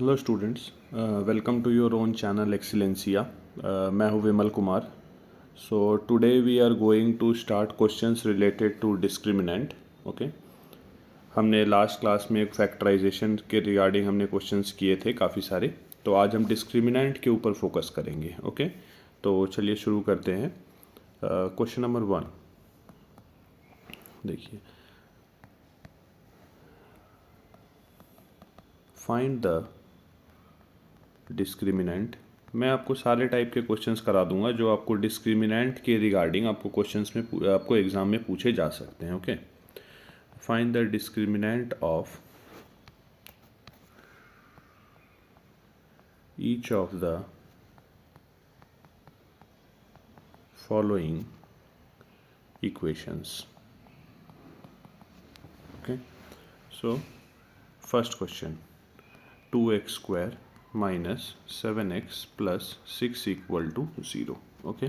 Hello students, welcome to your own channel Excellencia. मैं हूँ Vimal Kumar. So today we are going to start questions related to discriminant. Okay, हमने last class में एक factorisation के regarding हमने questions किए थे काफ़ी सारे, तो आज हम डिस्क्रिमिनेंट के ऊपर फोकस करेंगे। ओके, तो चलिए शुरू करते हैं। क्वेश्चन नंबर 1 देखिए, फाइंड द डिस्क्रिमिनेंट। मैं आपको सारे टाइप के क्वेश्चंस करा दूंगा जो आपको डिस्क्रिमिनेंट के रिगार्डिंग आपको क्वेश्चंस में आपको एग्जाम में पूछे जा सकते हैं। Okay, find the discriminant of each of the following equations. Okay, so first question, 2x² minus 7x plus 6 equal to 0। Okay,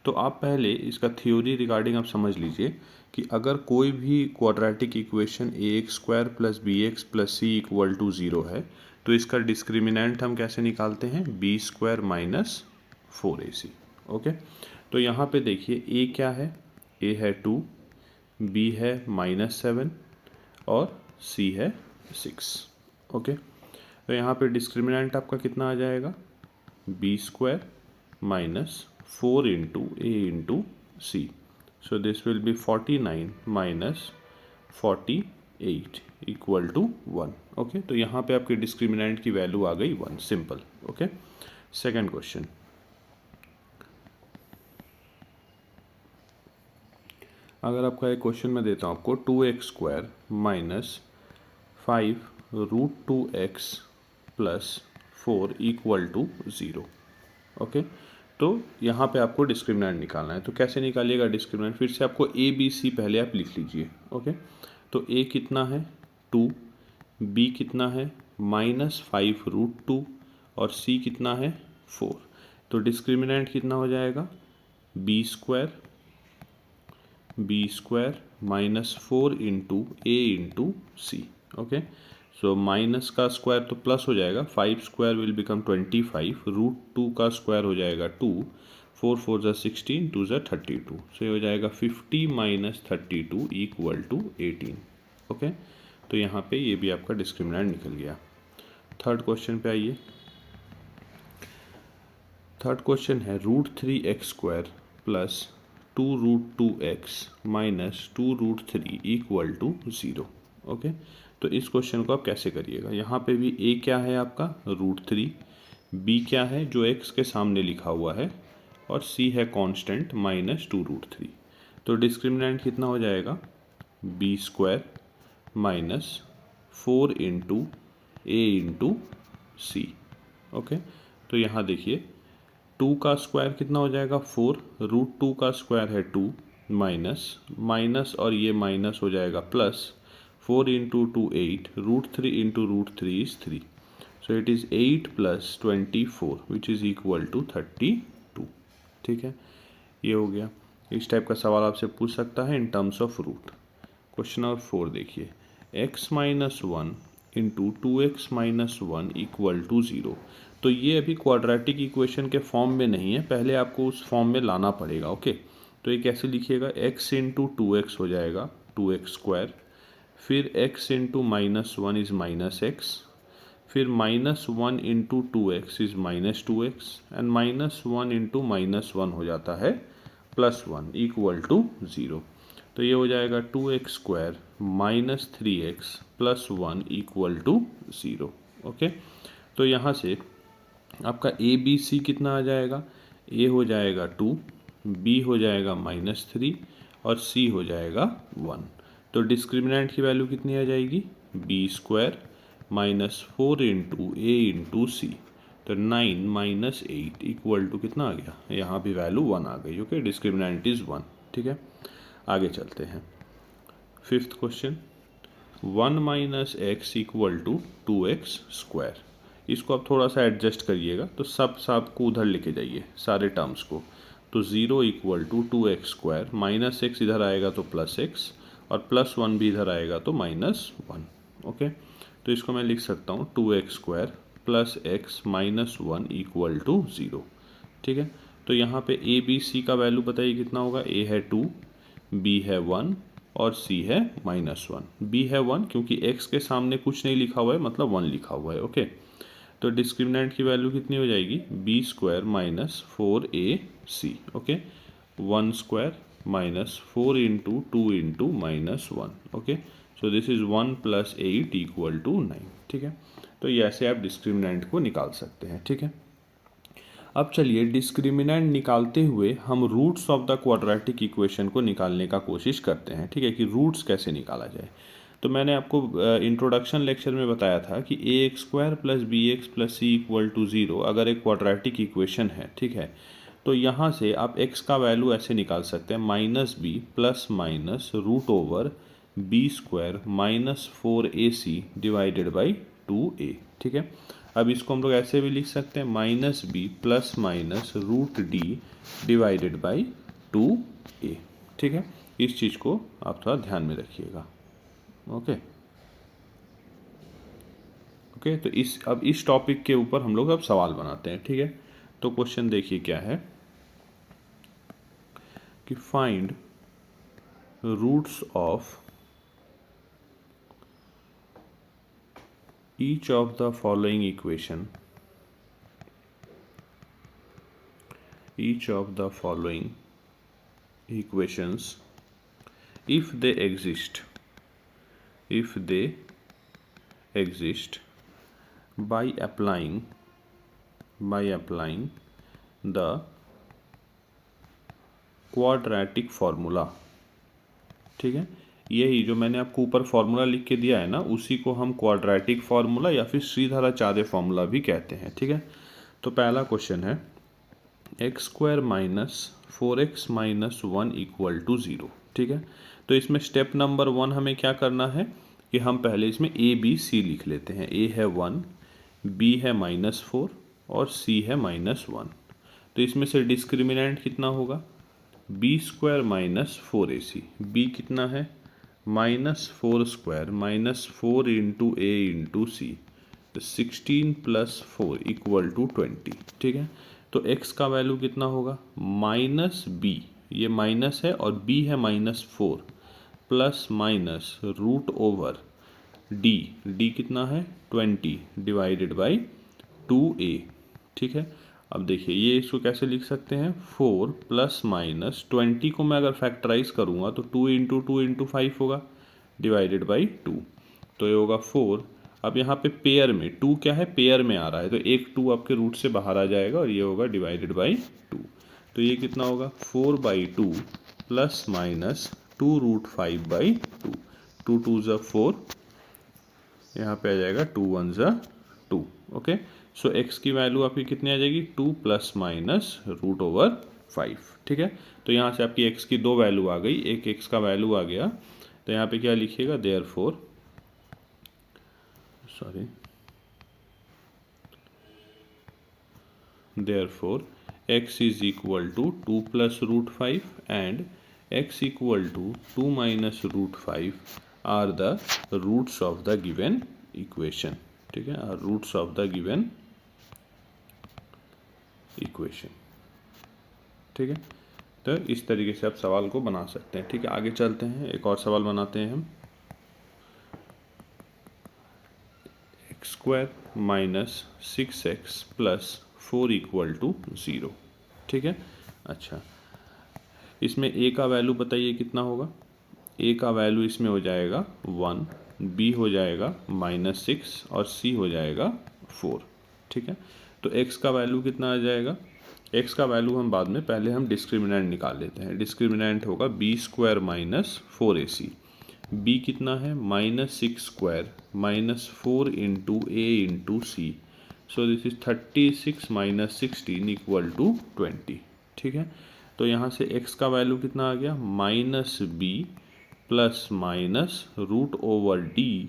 तो आप पहले इसका थ्योरी रिगार्डिंग आप समझ लीजिए कि अगर कोई भी quadratic equation ax² plus bx plus c equal to 0 है तो इसका डिस्क्रिमिनेंट हम कैसे निकालते हैं, b² माइनस 4ac। ओके, तो यहाँ पे देखिए a क्या है, a है 2, b है -7 और c है 6। ओके, तो यहाँ पे डिस्क्रिमिनेंट आपका कितना आ जाएगा, b² minus 4 into a into c। So this will be 49 minus 48 equal to 1। Okay, तो यहाँ पे आपके डिस्क्रिमिनेंट की वैल्यू आ गई 1, सिंपल। ओके, सेकेंड क्वेश्चन, अगर आपका एक क्वेश्चन मैं देता हूँ आपको 2x² minus 5√2x plus 4 equal to 0। Okay, तो यहाँ पे आपको डिस्क्रिमिनेंट निकालना है। तो कैसे निकालिएगा डिस्क्रिमिनेंट, फिर से आपको a b c पहले आप लिख लीजिए। ओके, तो a कितना है 2, b कितना है -5√2 और c कितना है 4। तो डिस्क्रिमिनेंट कितना हो जाएगा, b² minus 4 into a into c. Okay, so minus का स्क्वायर तो प्लस हो जाएगा, 5² विल बिकम 25, √2 का स्क्वायर हो जाएगा 2, 4 4 ज़ा 16, 2 ज़ा 32। सो ये हो जाएगा 50 माइनस 32 इक्वल टू 18। ओके, तो यहाँ पे ये भी आपका डिस्क्रिमिनेंट निकल गया। थर्ड क्वेश्चन पे आइए। थर्ड क्वेश्चन है √3x² plus 2√2x minus 2√3 equal to 0। Okay, तो इस क्वेश्चन को आप कैसे करिएगा, यहाँ पे भी a क्या है आपका √3, b क्या है जो x के सामने लिखा हुआ है और c है कांस्टेंट माइनस 2√3। तो डिस्क्रिमिनेंट कितना हो जाएगा, b² minus 4 into a into c. Okay, तो यहाँ देखिए 2 का स्क्वायर कितना हो जाएगा 4, √2 का स्क्वायर है 2 माइनस और ये माइनस हो जाएगा plus, 4 into 2 8, √3 into √3 is 3। So it is 8 plus 24 which is equal to 32। ठीक है, ये हो गया। इस टाइप का सवाल आपसे पूछ सकता है in terms of root. Question number 4 देखिए, x minus 1 into 2x minus 1 equal to 0। तो ये अभी क्वाड्रेटिक इक्वेशन के फॉर्म में नहीं है, पहले आपको उस फॉर्म में लाना पड़ेगा। ओके, तो ये कैसे लिखिएगा, x इंटू 2x हो जाएगा 2x², फिर x इंटू -1 इज -x, फिर -1 into 2x is -2x and -1 into -1 हो जाता है +1 इक्वल टू 0। तो ये हो जाएगा 2x² minus 3x plus 1 equal to 0। Okay, तो यहाँ से आपका a b c कितना आ जाएगा, a हो जाएगा 2, b हो जाएगा -3 और c हो जाएगा 1। तो डिस्क्रिमिनेंट की वैल्यू कितनी आ जाएगी, b² minus 4 into a into c. तो 9 माइनस 8 इक्वल टू कितना आ गया, यहाँ भी वैल्यू 1 आ गई। Okay, discriminant is 1। ठीक है, आगे चलते हैं। Fifth question, 1 minus x equal to 2x²। इसको आप थोड़ा सा एडजस्ट करिएगा, तो सब को उधर लेके जाइए सारे टर्म्स को। तो 0 equal to 2x², minus x इधर आएगा तो प्लस एक्स और +1 भी इधर आएगा तो -1। ओके, तो इसको मैं लिख सकता हूँ 2x² plus x minus one equal to 0। ठीक है, तो यहाँ पे ए बी सी का वैल्यू बताइए कितना होगा। ए है 2, बी है 1 और सी है -1। बी है 1 क्योंकि एक्स के सामने कुछ नहीं लिखा हुआ है, मतलब 1 लिखा हुआ है। ओके, तो डिस्क्रिमिनेंट की वैल्यू कितनी हो जाएगी, b square minus 4ac। Okay, 1 square minus 4 into 2 into -1। Okay, so this is 1 plus 8 equal to 9। ठीक है, तो ये ऐसे आप डिस्क्रिमिनेंट को निकाल सकते हैं। ठीक है, अब चलिए डिस्क्रिमिनेंट निकालते हुए हम roots of the quadratic equation को निकालने का कोशिश करते हैं। ठीक है, कि रूट्स कैसे निकाला जाए। तो मैंने आपको इंट्रोडक्शन लेक्चर में बताया था कि a x square plus b x plus c equal to 0 अगर एक क्वाड्रेटिक इक्वेशन है। ठीक है, तो यहाँ से आप x का वैल्यू ऐसे निकाल सकते हैं, -b plus minus root over b square minus 4ac divided by 2a। ठीक है, अब इसको हम लोग ऐसे भी लिख सकते हैं, -b plus minus root d divided by 2a। ठीक है, इस चीज़ को आप थोड़ा ध्यान में रखिएगा। ओके ओके, तो अब इस टॉपिक के ऊपर हम लोग अब सवाल बनाते हैं। ठीक है, तो क्वेश्चन देखिए क्या है कि find roots of each of the following equation, each of the following equations if they exist, if they exist by applying the quadratic formula। ठीक है, यही जो मैंने आपको ऊपर फॉर्मूला लिख के दिया है ना, उसी को हम क्वाड्रेटिक फार्मूला या फिर श्रीधराचार्य फार्मूला भी कहते हैं। ठीक है, तो पहला क्वेश्चन है x square minus 4x minus 1 equal to 0। ठीक है, तो इसमें स्टेप नंबर 1 हमें क्या करना है कि हम पहले इसमें ए बी सी लिख लेते हैं। ए है 1, बी है -4 और सी है -1। तो इसमें से डिस्क्रिमिनेंट कितना होगा, B square minus 4ac। B कितना है, -4 square -4 into a into c, 16 plus 4 equal to 20। ठीक है, तो x का वैल्यू कितना होगा, -b, ये माइनस है और b है -4 plus minus root over d कितना है 20 डिवाइडेड बाई 2a। ठीक है, अब देखिए ये इसको कैसे लिख सकते हैं, 4 प्लस माइनस 20 को मैं अगर फैक्टराइज करूँगा तो 2 इंटू 2 इंटू 5 होगा डिवाइडेड बाई 2, तो ये होगा 4। अब यहाँ पे पेयर में 2 क्या है, पेयर में आ रहा है, तो एक 2 आपके रूट से बाहर आ जाएगा और ये होगा डिवाइडेड बाई 2। तो ये कितना होगा 4/2 प्लस माइनस 2√5/2। 2 2 ज़ा 4, यहाँ पे आ जाएगा 2 1 ज़ा 2। ओके, सो x की वैल्यू आपकी कितनी आ जाएगी, 2 प्लस माइनस रूट ओवर 5। ठीक है, तो यहाँ से आपकी x की 2 वैल्यू आ गई, एक x का वैल्यू आ गया, तो यहाँ पे क्या लिखिएगा, therefore x is equal to 2 plus root 5 and x equal to 2 minus root 5 are the roots of the given equation. ठीक है, are roots of the given equation. ठीक है, तो इस तरीके से आप सवाल को बना सकते हैं। ठीक है, आगे चलते हैं, एक और सवाल बनाते हैं हम। X square minus 6x plus 4 equal to 0। ठीक है, अच्छा इसमें a का वैल्यू बताइए कितना होगा। a का वैल्यू इसमें हो जाएगा 1, b हो जाएगा -6 और c हो जाएगा 4। ठीक है, तो x का वैल्यू कितना आ जाएगा, x का वैल्यू हम बाद में, पहले हम डिस्क्रिमिनेंट निकाल लेते हैं। डिस्क्रिमिनेंट होगा b square minus 4ac। b कितना है, -6 square -4 into a into c, so this is 36 minus 16 equal to 20। ठीक है, तो यहाँ से x का वैल्यू कितना आ गया, -b plus minus root over d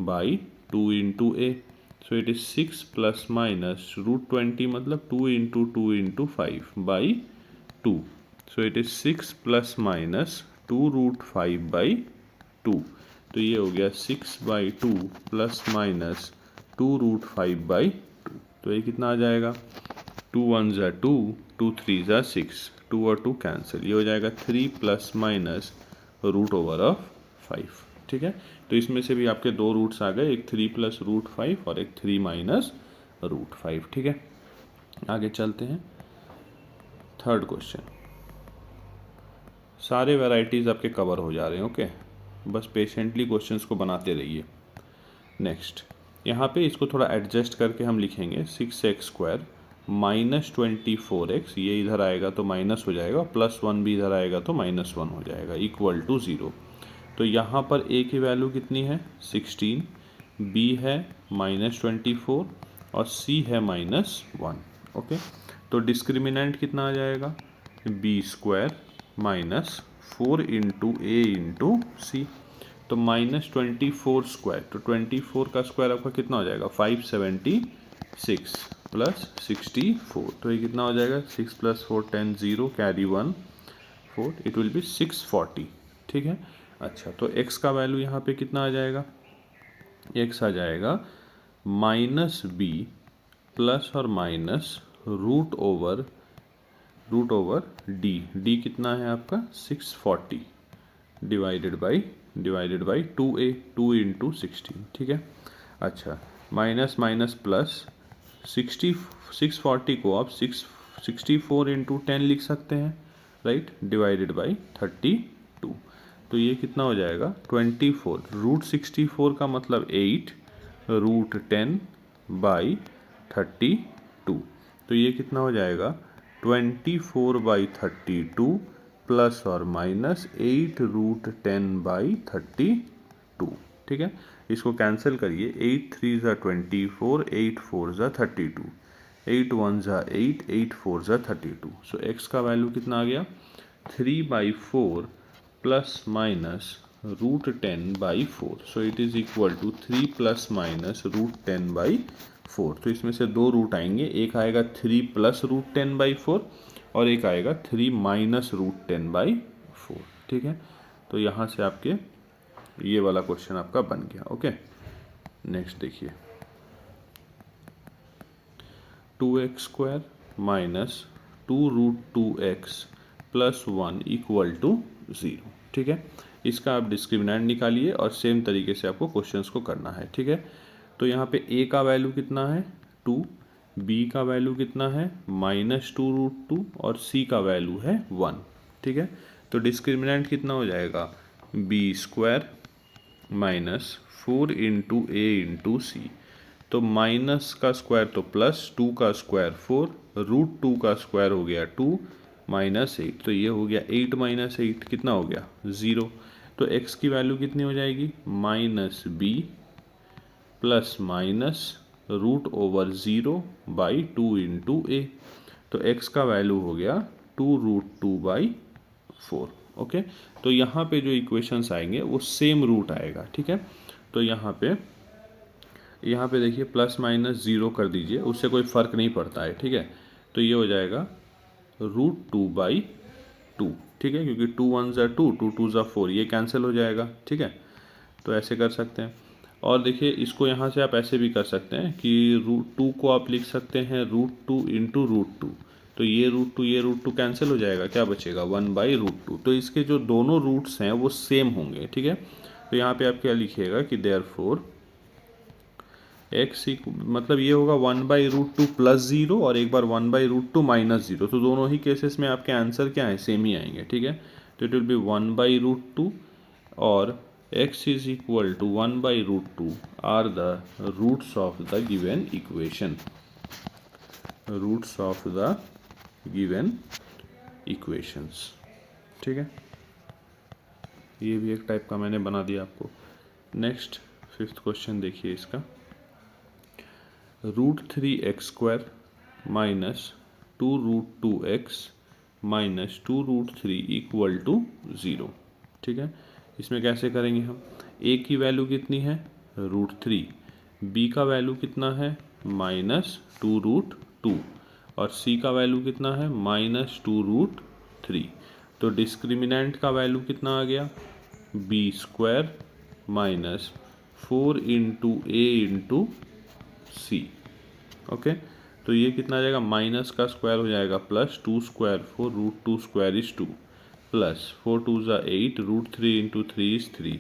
by 2 into a, so it is 6 plus minus root 20 मतलब 2 into 2 into 5 by 2, so it is 6 plus minus 2√5/2। तो ये हो गया 6/2 प्लस माइनस 2√5/2। तो ये कितना आ जाएगा, 2 1 ज़ा 2, 2 3 ज़ा 6, 2 और 2 कैंसिल, ये हो जाएगा 3 plus minus root over of 5। ठीक है, तो इसमें से भी आपके दो रूट्स आ गए, एक 3 प्लस रूट 5 और एक 3 माइनस रूट 5। ठीक है, आगे चलते हैं। थर्ड क्वेश्चन, सारे वैरायटीज़ आपके कवर हो जा रहे हैं। ओके, बस पेशेंटली क्वेश्चंस को बनाते रहिए। नेक्स्ट, यहाँ पे इसको थोड़ा एडजस्ट करके हम लिखेंगे 6x² माइनस 24x, ये इधर आएगा तो माइनस हो जाएगा, +1 भी इधर आएगा तो -1 हो जाएगा, इक्वल टू 0। तो यहाँ पर a की वैल्यू कितनी है 16, b है -24 और c है -1। ओके, तो डिस्क्रिमिनेंट कितना आ जाएगा, b² minus 4 into a into c, तो -24² तो 24 का स्क्वायर आपका कितना हो जाएगा 576 प्लस 64, तो ये कितना हो जाएगा 6 + 4 10 0 कैरी 1 4, इट विल बी 640। ठीक है, अच्छा तो x का वैल्यू यहाँ पे कितना आ जाएगा, x आ जाएगा -b प्लस और माइनस रूट ओवर d कितना है आपका 640 डिवाइडेड बाई 2a, 2 इंटू 16। ठीक है, अच्छा माइनस माइनस प्लस 640 को आप 64 इंटू 10 लिख सकते हैं, राइट, डिवाइडेड बाई 32। तो ये कितना हो जाएगा 24, रूट 64 का मतलब 8, रूट 10 बाई 32, तो ये कितना हो जाएगा 24/32 प्लस और माइनस 8 रूट 10/32। ठीक है, इसको कैंसिल करिए, 8 3 ज़ा 24, 8 4 ज़ा 32, 8 1 ज़ा 8, 8 4 ज़ा 32। सो x का वैल्यू कितना आ गया 3/4 plus minus root 10/4, so it is equal to 3 plus minus root 10/4। तो इसमें से दो रूट आएंगे, एक आएगा 3 प्लस रूट 10/4 और एक आएगा 3 माइनस रूट 10/4। ठीक है, तो यहाँ से आपके ये वाला क्वेश्चन आपका बन गया। ओके, नेक्स्ट देखिए, 2x² minus 2√2x plus 1 equal to 0। ठीक है, इसका आप डिस्क्रिमिनेंट निकालिए और सेम तरीके से आपको क्वेश्चंस को करना है। ठीक है, तो यहाँ पे a का वैल्यू कितना है 2, b का वैल्यू कितना है -2√2 और c का वैल्यू है 1। ठीक है, तो डिस्क्रिमिनेंट कितना हो जाएगा b² minus 4 into a into c, तो माइनस का स्क्वायर तो प्लस, 2 का स्क्वायर 4, √2 का स्क्वायर हो गया 2 माइनस 8, तो ये हो गया 8 माइनस 8 कितना हो गया 0। तो x की वैल्यू कितनी हो जाएगी -b plus minus √0/2 into a, तो x का वैल्यू हो गया 2√2/4। ओके, तो यहाँ पे जो इक्वेशंस आएंगे वो सेम रूट आएगा। ठीक है, तो यहाँ पे देखिए प्लस माइनस 0 कर दीजिए, उससे कोई फ़र्क नहीं पड़ता है। ठीक है, तो ये हो जाएगा √2/2। ठीक है, क्योंकि 2 1 ज़ा 2, 2 2 ज़ा 4, ये कैंसिल हो जाएगा। ठीक है, तो ऐसे कर सकते हैं। और देखिए इसको यहाँ से आप ऐसे भी कर सकते हैं कि √2 को आप लिख सकते हैं √2 इंटू √2, तो ये √2 कैंसिल हो जाएगा, क्या बचेगा 1/√2। तो इसके जो दोनों रूट्स हैं वो सेम होंगे। ठीक है, तो यहाँ पे आप क्या लिखिएगा कि देयरफॉर x मतलब ये होगा 1/√2 प्लस 0 और एक बार 1/√2 माइनस 0, तो दोनों ही केसेस में आपके आंसर क्या है सेम ही आएंगे। ठीक है, तो इट विल बी 1/√2 और x is equal to 1/√2 are the roots of the given equation, roots of the given equations. ठीक है, ये भी एक टाइप का मैंने बना दिया आपको। नेक्स्ट 5th क्वेश्चन देखिए इसका, √3x² minus 2√2x minus 2√3 equal to 0। ठीक है, इसमें कैसे करेंगे हम, a की वैल्यू कितनी है √3, b का वैल्यू कितना है -2√2 और c का वैल्यू कितना है -2√3। तो डिस्क्रिमिनेंट का वैल्यू कितना आ गया b² minus 4 into a into c. Okay, तो ये कितना आ जाएगा, माइनस का स्क्वायर हो जाएगा plus 2 square 4 root 2 square is 2 plus 4 2 ज़ा 8 root 3 into 3 is 3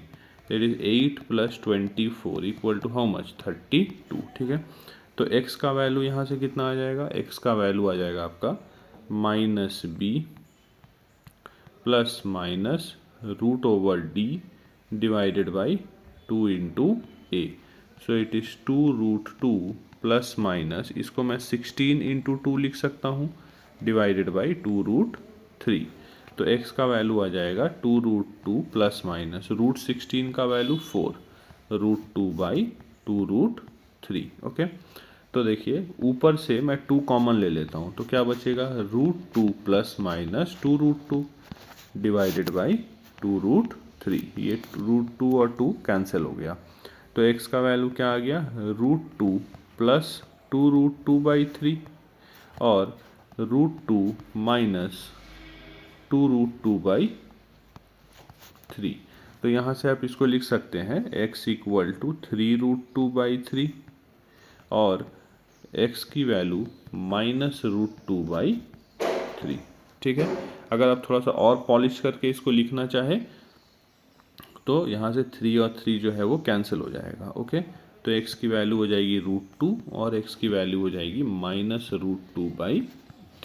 that is 8 plus 24 equal to how much 32। ठीक है, तो x का वैल्यू यहाँ से कितना आ जाएगा, x का वैल्यू आ जाएगा आपका minus b plus minus root over d divided by 2 into a. So it is 2 root 2 plus minus, इसको मैं 16 इंटू 2 लिख सकता हूँ डिवाइडेड बाई 2 रूट 3। तो x का वैल्यू आ जाएगा 2 रूट 2 प्लस माइनस रूट 16 का value 4 root 2 by 2 root 3। Okay, तो देखिए ऊपर से मैं 2 कॉमन ले लेता हूँ तो क्या बचेगा, root 2 plus minus 2 root 2 divided by 2 root 3। ये रूट 2 और 2 कैंसिल हो गया, तो x का वैल्यू क्या आ गया, रूट 2 प्लस 2 रूट 2 बाई 3 और रूट 2 माइनस 2 रूट 2 बाई 3। तो यहाँ से आप इसको लिख सकते हैं x equal to 3 root 2 by 3 और x की वैल्यू माइनस रूट 2 बाई 3। ठीक है, अगर आप थोड़ा सा और पॉलिश करके इसको लिखना चाहें तो यहाँ से 3 और 3 जो है वो कैंसिल हो जाएगा। ओके, तो x की वैल्यू हो जाएगी रूट 2 और x की वैल्यू हो जाएगी माइनस रूट 2 बाई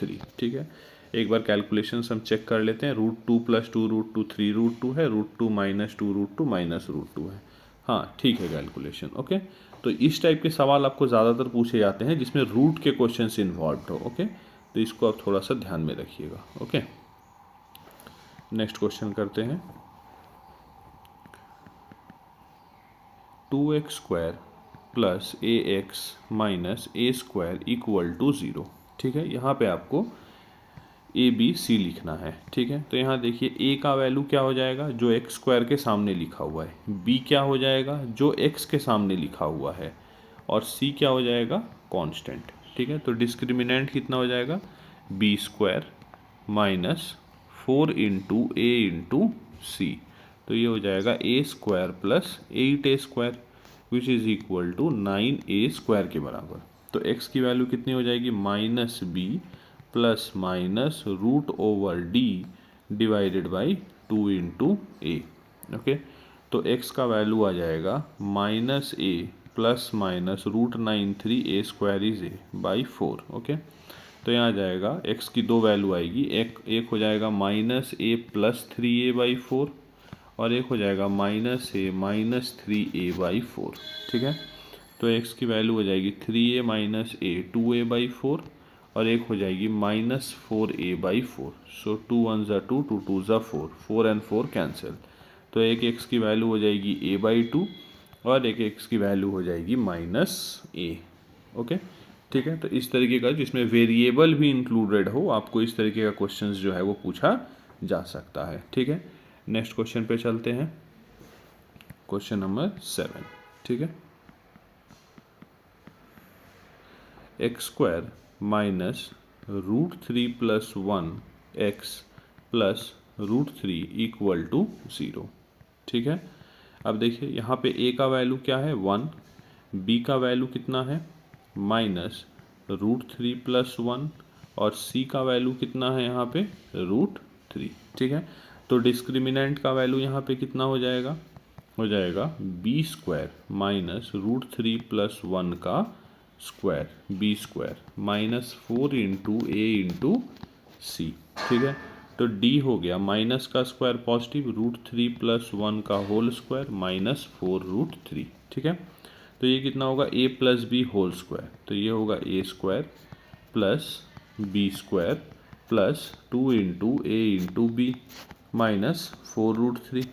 3। ठीक है, एक बार कैलकुलेशन हम चेक कर लेते हैं, रूट 2 प्लस 2 रूट 2 3 रूट 2 है, root 2 minus 2 root 2 minus root 2 है। हाँ ठीक है कैलकुलेशन। ओके, तो इस टाइप के सवाल आपको ज़्यादातर पूछे जाते हैं जिसमें रूट के क्वेश्चंस इन्वॉल्व हो। ओके, तो इसको आप थोड़ा सा ध्यान में रखिएगा। ओके, नेक्स्ट क्वेश्चन करते हैं। 2x square plus ax minus a square equal to 0। ठीक है, यहाँ पे आपको ए बी सी लिखना है। ठीक है, तो यहाँ देखिए a का वैल्यू क्या हो जाएगा, जो x स्क्वायर के सामने लिखा हुआ है, b क्या हो जाएगा, जो x के सामने लिखा हुआ है, और c क्या हो जाएगा, कांस्टेंट। ठीक है, तो डिस्क्रिमिनेंट कितना हो जाएगा, b square minus 4 into a into c, तो ये हो जाएगा a square plus 8a square which is equal to 9a square के बराबर। तो x की वैल्यू कितनी हो जाएगी, minus b plus minus root over d divided by 2 into a. Okay, तो x का वैल्यू आ जाएगा minus a plus minus root 93 a square is a by 4। Okay, तो यहाँ आ जाएगा x की दो वैल्यू आएगी, एक हो जाएगा minus a plus 3a by 4 और एक हो जाएगा minus A minus 3a by 4। ठीक है, तो x की वैल्यू हो जाएगी 3a minus A 2a by 4 और एक हो जाएगी माइनस 4a बाई 4। सो 2 1 ज़ा 2 2 2 ज़ा 4 4 एंड 4 कैंसिल, तो एक x की वैल्यू हो जाएगी a बाई 2 और एक x की वैल्यू हो जाएगी माइनस a। ओके, ठीक है, तो इस तरीके का जिसमें वेरिएबल भी इंक्लूडेड हो आपको इस तरीके का क्वेश्चंस जो है वो पूछा जा सकता है। ठीक है, नेक्स्ट क्वेश्चन पे चलते हैं, क्वेश्चन नंबर 7। ठीक है, x square minus root 3 plus 1 x plus root 3 equal to 0। ठीक है, अब देखिए यहाँ पे a का वैल्यू क्या है 1, b का वैल्यू कितना है माइनस रूट 3 प्लस 1 और c का वैल्यू कितना है यहाँ पे रूट 3। ठीक है, तो डिस्क्रिमिनेंट का वैल्यू यहाँ पे कितना हो जाएगा b square minus root 3 plus 1 का square b square minus 4 into a into c. ठीक है, तो d हो गया माइनस का स्क्वायर पॉजिटिव रूट 3 प्लस 1 का होल स्क्वायर माइनस 4 रूट 3। ठीक है, तो ये कितना होगा a plus b whole square, तो ये होगा a square plus b square plus 2 into a into b minus 4 root 3।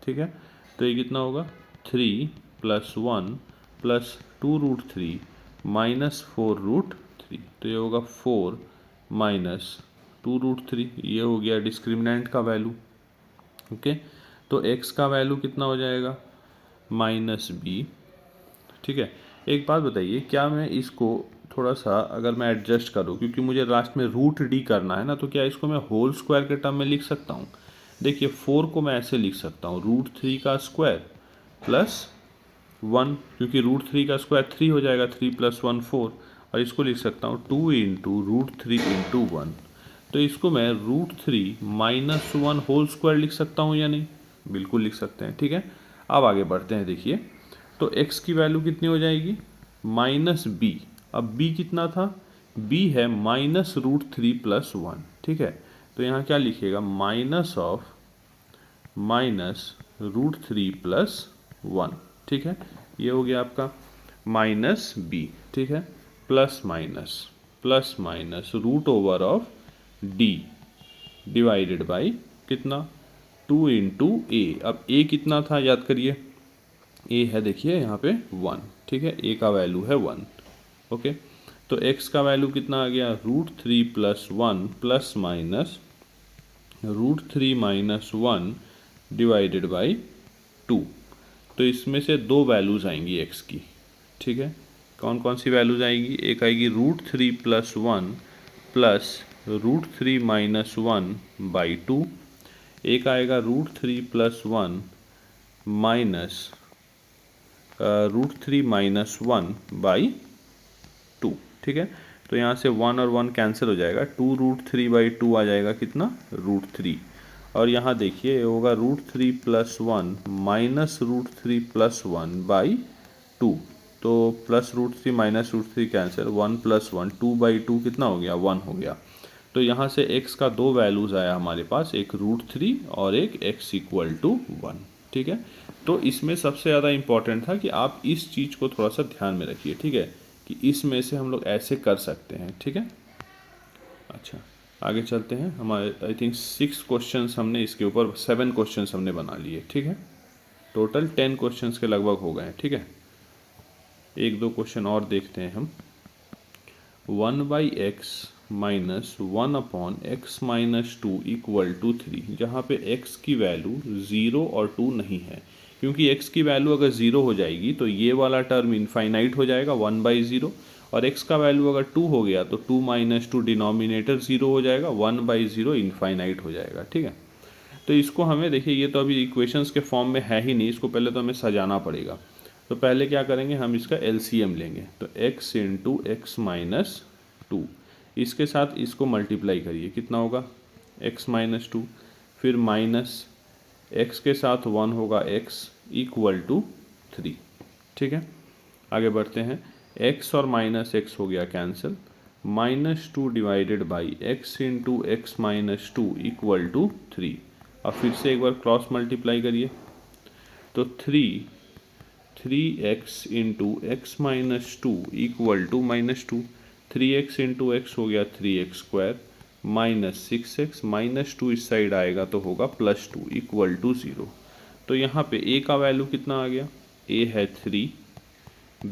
ठीक है, तो ये कितना होगा 3 plus 1 plus 2 root 3 minus 4 root 3, तो ये होगा 4 माइनस 2 रूट 3, ये हो गया डिस्क्रिमिनेंट का वैल्यू। ओके, तो x का वैल्यू कितना हो जाएगा माइनस बी। ठीक है, एक बात बताइए, क्या मैं इसको थोड़ा सा अगर मैं एडजस्ट करूँ, क्योंकि मुझे लास्ट में रूट डी करना है ना, तो क्या इसको मैं होल स्क्वायर के टर्म में लिख सकता हूँ। देखिए 4 को मैं ऐसे लिख सकता हूँ रूट 3 का स्क्वायर प्लस 1, क्योंकि रूट 3 का स्क्वायर 3 हो जाएगा, 3 प्लस 1 4, और इसको लिख सकता हूँ 2 इंटू रूट 3 इंटू 1। तो इसको मैं रूट 3 माइनस 1 होल स्क्वायर लिख सकता हूँ या नहीं? बिल्कुल लिख सकते हैं, ठीक है। अब आगे बढ़ते हैं, देखिए तो x की वैल्यू कितनी हो जाएगी? Minus B. अब b कितना था? b है माइनस रूट 3 प्लस 1, ठीक है। तो यहाँ क्या लिखिएगा? Minus of minus root 3 plus 1, ठीक है। ये हो गया आपका माइनस b, ठीक है। Plus minus root over of d divided by कितना? 2 इंटू ए। अब a कितना था याद करिए? a है देखिए यहाँ पे 1, ठीक है। a का वैल्यू है 1, ओके। तो x का वैल्यू कितना आ गया? Root 3 plus 1 plus minus root 3 minus 1 divided by 2। तो इसमें से दो वैल्यूज़ आएंगी x की, ठीक है। कौन कौन सी वैल्यूज़ आएंगी? एक आएगी root 3 plus 1 plus root 3 minus 1 by 2। एक आएगा root 3 plus 1 minus root 3 minus 1 by 2, ठीक है। तो यहाँ से 1 और 1 कैंसिल हो जाएगा, 2 रूट 3 बाई 2 आ जाएगा कितना? रूट 3। और यहाँ देखिए ये होगा root 3 plus 1 minus root 3 plus 1 by 2। तो plus root 3 minus root 3 cancel, 1 plus 1 2 by 2 कितना हो गया? 1 हो गया। तो यहाँ से x का दो वैल्यूज़ आया हमारे पास, एक रूट 3 और एक x इक्वल टू 1, ठीक है। तो इसमें सबसे ज़्यादा इम्पॉर्टेंट था कि आप इस चीज़ को थोड़ा सा ध्यान में रखिए, ठीक है, कि इसमें से हम लोग ऐसे कर सकते हैं, ठीक है। अच्छा, आगे चलते हैं। हमारे आई थिंक 6 क्वेश्चंस हमने इसके ऊपर, 7 क्वेश्चंस हमने बना लिए, ठीक है। टोटल 10 क्वेश्चंस के लगभग हो गए हैं, ठीक है। एक दो क्वेश्चन और देखते हैं हम। 1 by x minus 1 upon x minus 2 equal to 3, जहाँ पे x की वैल्यू 0 और 2 नहीं है, क्योंकि x की वैल्यू अगर 0 हो जाएगी तो ये वाला टर्म इनफाइनाइट हो जाएगा 1 बाई 0, और x का वैल्यू अगर 2 हो गया तो 2 माइनस 2 डिनोमिनेटर 0 हो जाएगा, 1 बाई 0 इनफाइनाइट हो जाएगा, ठीक है। तो इसको हमें देखिए, ये तो अभी इक्वेशंस के फॉर्म में है ही नहीं, इसको पहले तो हमें सजाना पड़ेगा। तो पहले क्या करेंगे, हम इसका एलसीएम लेंगे। तो x इंटू एक्स माइनस 2, इसके साथ इसको मल्टीप्लाई करिए, कितना होगा? x माइनस 2, फिर माइनस x के साथ 1 होगा x इक्वल टू 3, ठीक है। आगे बढ़ते हैं, x और माइनस x हो गया cancel, minus 2 divided by x into x minus 2 equal to 3। अब फिर से एक बार क्रॉस मल्टीप्लाई करिए, तो 3x into x minus 2 equal to minus 2, 3x into x हो गया 3x square minus 6x, minus 2 इस साइड आएगा तो होगा प्लस 2 इक्वल टू 0। तो यहाँ पे a का वैल्यू कितना आ गया? a है 3,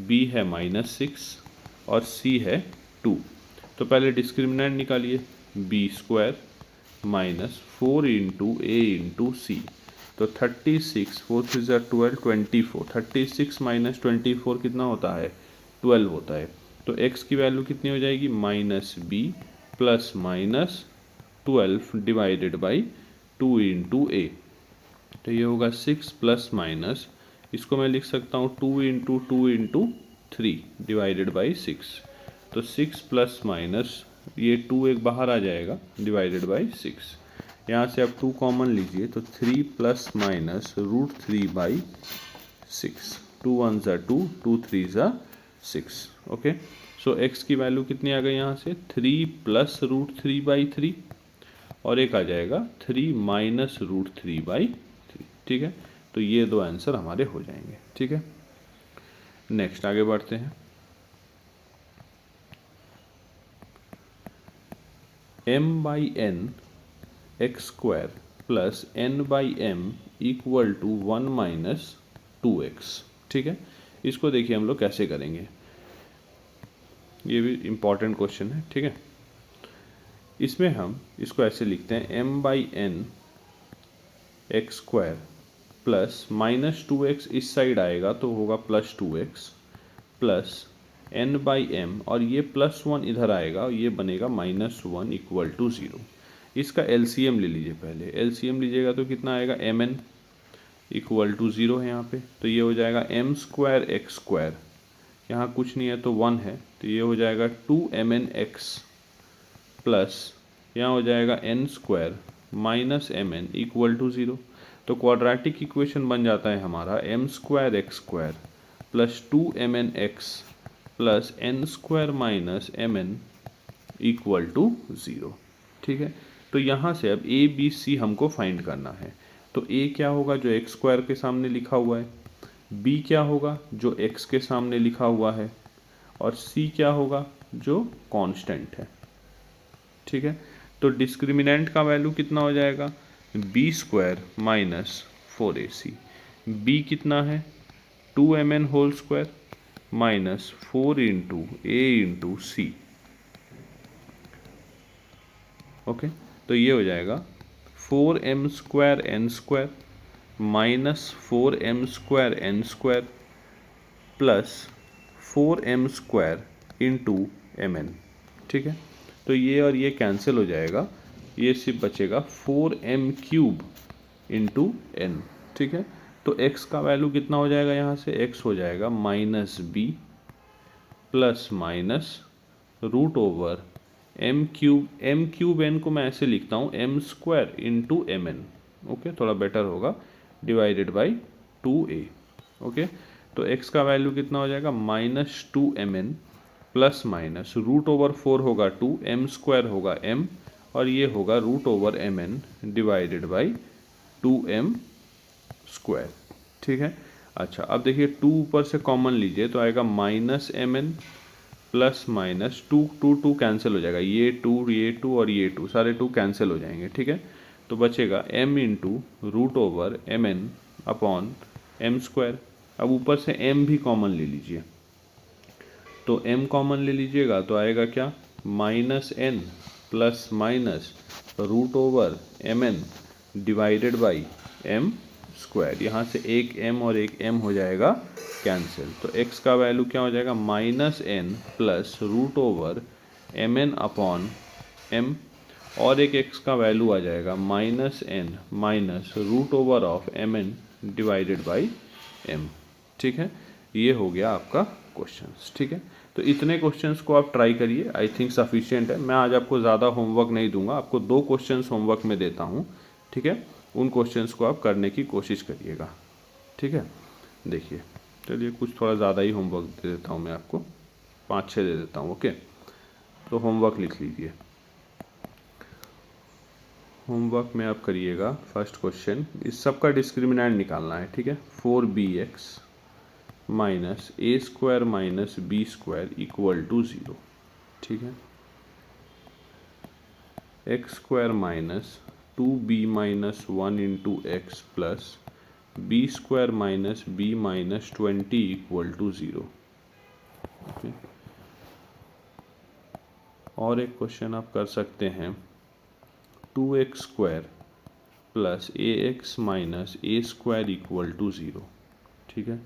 b है माइनस 6 और c है 2। तो पहले डिस्क्रिमिनेंट निकालिए, b square minus 4 into a into c. तो 36, 4 3 12, 24, 36 माइनस 24 कितना होता है? 12 होता है। तो x की वैल्यू कितनी हो जाएगी? Minus b plus minus 12 divided by 2 into a. तो ये होगा 6 प्लस माइनस, इसको मैं लिख सकता हूँ 2 इंटू 3 डिवाइडेड बाई 6। तो 6 प्लस माइनस, ये 2 एक बाहर आ जाएगा, डिवाइडेड बाई 6। यहाँ से आप 2 कॉमन लीजिए, तो 3 प्लस माइनस रूट 3 बाई 6, 2 1 ज़ा 2, 2 3 ज़ा 6, ओके। सो x की वैल्यू कितनी आ गई यहाँ से? 3 प्लस रूट 3 बाई 3, और एक आ जाएगा 3 माइनस रूट 3 बाई 3, ठीक है। तो ये दो आंसर हमारे हो जाएंगे, ठीक है। नेक्स्ट आगे बढ़ते हैं। m by n x square plus n by m equal to 1 minus 2x, ठीक है। इसको देखिए हम लोग कैसे करेंगे, ये भी इम्पॉर्टेंट क्वेश्चन है, ठीक है। इसमें हम इसको ऐसे लिखते हैं, m by n x square plus minus 2x इस साइड आएगा तो होगा plus 2x plus n by m, और ये प्लस 1 इधर आएगा, ये बनेगा माइनस 1 इक्वल टू 0। इसका एलसीएम ले लीजिए, पहले एलसीएम लीजिएगा तो कितना आएगा? mn इक्वल टू 0 है यहाँ पे, तो ये हो जाएगा m स्क्वायर एक्स स्क्वायर, यहाँ कुछ नहीं है तो 1 है, तो ये हो जाएगा 2mnx प्लस यहाँ हो जाएगा n² minus mn equal to 0। तो क्वाड्रेटिक इक्वेशन बन जाता है हमारा m² x² plus 2mnx plus n² minus mn equal to 0। ठीक है, तो यहाँ से अब a b c हमको फाइंड करना है। तो a क्या होगा जो x² के सामने लिखा हुआ है, b क्या होगा जो x के सामने लिखा हुआ है, और c क्या होगा जो कांस्टेंट है। ठीक है, तो डिस्क्रिमिनेंट का वैल्यू कितना हो जाएगा, b² माइनस 4ac। b कितना है 2mn whole square minus 4 into a into c. Okay, तो ये हो जाएगा 4m² n² minus 4m² n² plus 4m² into mn। ठीक है, तो ये और ये कैंसिल हो जाएगा, ये सिर्फ बचेगा 4m³ इंटू n। ठीक है, तो x का वैल्यू कितना हो जाएगा, यहाँ से x हो जाएगा minus b plus minus root over m³ n को मैं ऐसे लिखता हूँ m² इंटू mn। ओके, थोड़ा बेटर होगा, डिवाइडेड बाई 2a। ओके, तो x का वैल्यू कितना हो जाएगा minus 2mn plus minus root over 4 होगा 2, m² होगा m, और ये होगा root over mn divided by 2m²। ठीक है, अच्छा अब देखिए 2 ऊपर से कॉमन लीजिए तो आएगा minus mn plus minus 2 cancel हो जाएगा, ये 2 और ये 2 सारे 2 कैंसिल हो जाएंगे। ठीक है, तो बचेगा m into root over mn upon m²। अब ऊपर से m भी कॉमन ले लीजिए, तो m कॉमन ले लीजिएगा तो आएगा क्या minus n plus minus root over mn divided by m²। यहाँ से एक m और एक m हो जाएगा कैंसिल, तो x का वैल्यू क्या हो जाएगा minus n plus root over mn upon m, और एक x का वैल्यू आ जाएगा minus n minus root over of mn divided by m। ठीक है, ये हो गया आपका क्वेश्चंस। ठीक है, तो इतने क्वेश्चंस को आप ट्राई करिए, आई थिंक सफिशिएंट है। मैं आज आपको ज़्यादा होमवर्क नहीं दूंगा, आपको 2 क्वेश्चंस होमवर्क में देता हूँ। ठीक है, उन क्वेश्चंस को आप करने की कोशिश करिएगा। ठीक है, देखिए चलिए कुछ थोड़ा ज़्यादा ही होमवर्क दे देता हूँ मैं आपको, 5-6 दे देता हूँ। ओके, तो होमवर्क लिख लीजिए। होमवर्क में आप करिएगा फर्स्ट क्वेश्चन, इस सब का डिस्क्रिमिनेंट निकालना है। ठीक है, 4bx minus a² minus b² equal to 0। ठीक है, x² minus 2b minus 1 into x plus b² minus b minus 20 equal to 0। और एक क्वेश्चन आप कर सकते हैं 2x² plus ax minus a² equal to 0। ठीक है,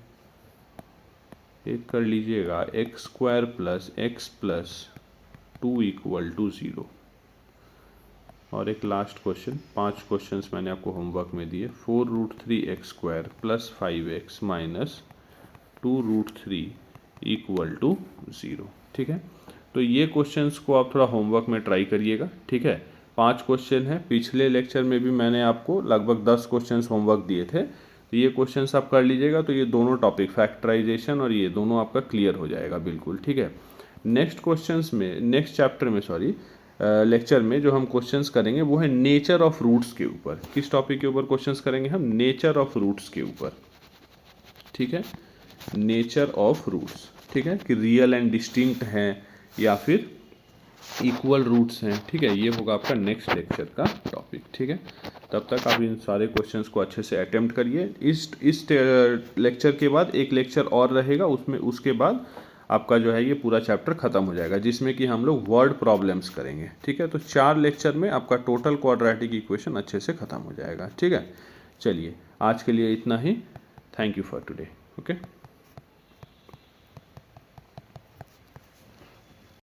एक कर लीजिएगा x² plus x plus 2 equal to 0। और एक लास्ट क्वेश्चन, 5 क्वेश्चंस मैंने आपको होमवर्क में दिए, 4√3x² plus 5x minus 2√3 equal to 0। ठीक है, तो ये क्वेश्चंस को आप थोड़ा होमवर्क में ट्राई करिएगा। ठीक है, 5 क्वेश्चन है, पिछले लेक्चर में भी मैंने आपको लगभग 10 क्वेश्चंस होमवर्क दिए थे, तो ये क्वेश्चंस आप कर लीजिएगा, तो ये दोनों टॉपिक फैक्टराइजेशन और ये दोनों आपका क्लियर हो जाएगा बिल्कुल। ठीक है, नेक्स्ट क्वेश्चंस में, नेक्स्ट चैप्टर में लेक्चर में जो हम क्वेश्चंस करेंगे वो है नेचर ऑफ रूट्स के ऊपर। किस टॉपिक के ऊपर क्वेश्चंस करेंगे हम, नेचर ऑफ रूट्स के ऊपर। ठीक है, नेचर ऑफ रूट्स। ठीक है, कि रियल एंड डिस्टिंक्ट हैं या फिर इक्वल रूट्स हैं। ठीक है, ये होगा आपका नेक्स्ट लेक्चर का टॉपिक। ठीक है, तब तक आप इन सारे क्वेश्चंस को अच्छे से अटेम्प्ट करिए। इस लेक्चर के बाद एक लेक्चर और रहेगा, उसमें उसके बाद आपका जो है ये पूरा चैप्टर खत्म हो जाएगा, जिसमें कि हम लोग वर्ड प्रॉब्लम्स करेंगे। ठीक है, तो 4 लेक्चर में आपका टोटल क्वाड्रेटिक इक्वेशन अच्छे से खत्म हो जाएगा। ठीक है, चलिए आज के लिए इतना ही। Thank you for today. Okay.